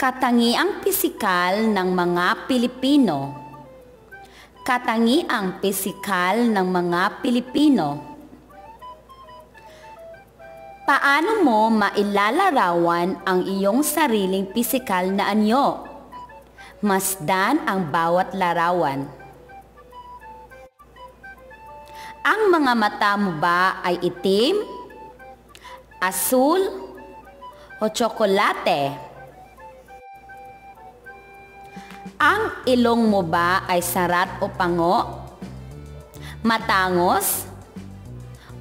Katangiang pisikal ng mga Pilipino. Katangiang pisikal ng mga Pilipino. Paano mo mailalarawan ang iyong sariling pisikal na anyo? Masdan ang bawat larawan. Ang mga mata mo ba ay itim, asul, o tsokolate? Ang ilong mo ba ay sarat o pango? Matangos?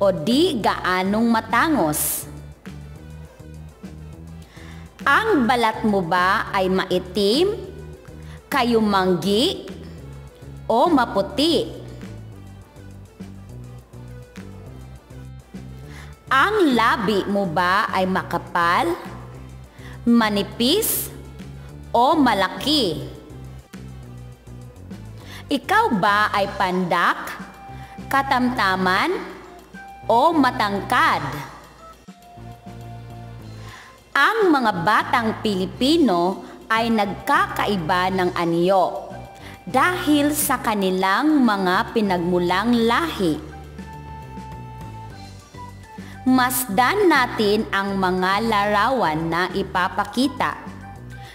O di gaanong matangos? Ang balat mo ba ay maitim, kayumanggi, o maputi? Ang labi mo ba ay makapal, manipis, o malaki? Ikaw ba ay pandak, katamtaman, o matangkad? Ang mga batang Pilipino ay nagkakaiba ng anyo dahil sa kanilang mga pinagmulang lahi. Masdan natin ang mga larawan na ipapakita.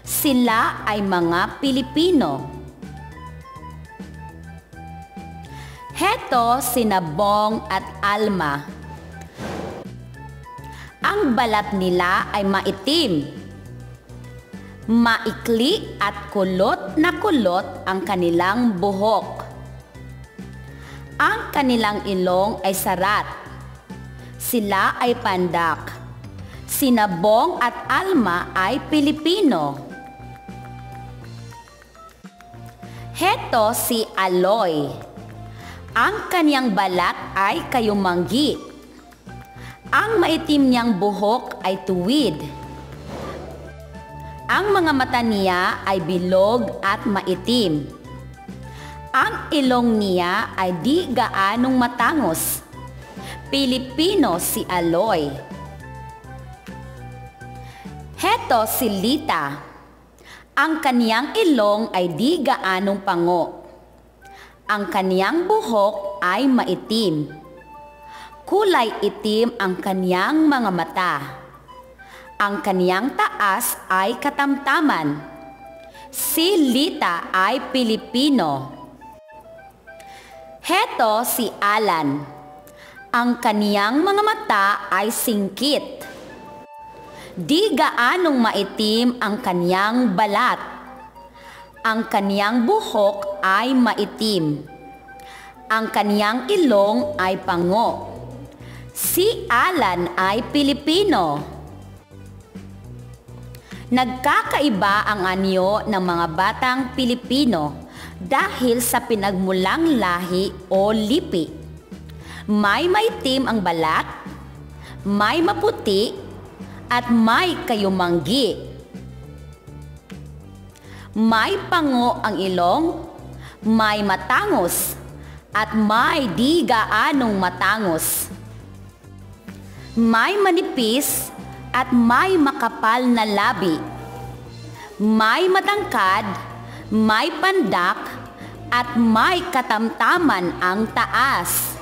Sila ay mga Pilipino. Heto sina Bong at Alma. Ang balat nila ay maitim. Maikli at kulot na kulot ang kanilang buhok. Ang kanilang ilong ay sarat. Sila ay pandak. Sina Bong at Alma ay Pilipino. Heto si Aloy. Ang kaniyang balat ay kayumanggi. Ang maitim niyang buhok ay tuwid. Ang mga mata niya ay bilog at maitim. Ang ilong niya ay di gaanong matangos. Pilipino si Aloy. Heto si Lita. Ang kaniyang ilong ay di gaanong pango. Ang kaniyang buhok ay maitim. Kulay itim ang kaniyang mga mata. Ang kaniyang taas ay katamtaman. Si Lita ay Pilipino. Heto si Alan. Ang kaniyang mga mata ay singkit. Di gaanong maitim ang kaniyang balat. Ang kaniyang buhok ay maitim. Ang kaniyang ilong ay pango. Si Alan ay Pilipino. Nagkakaiba ang anyo ng mga batang Pilipino dahil sa pinagmulang lahi o lipi. May maitim ang balat, may maputi, at may kayumanggi. May pango ang ilong, may matangos, at may di gaanong matangos. May manipis at may makapal na labi. May matangkad, may pandak, at may katamtaman ang taas.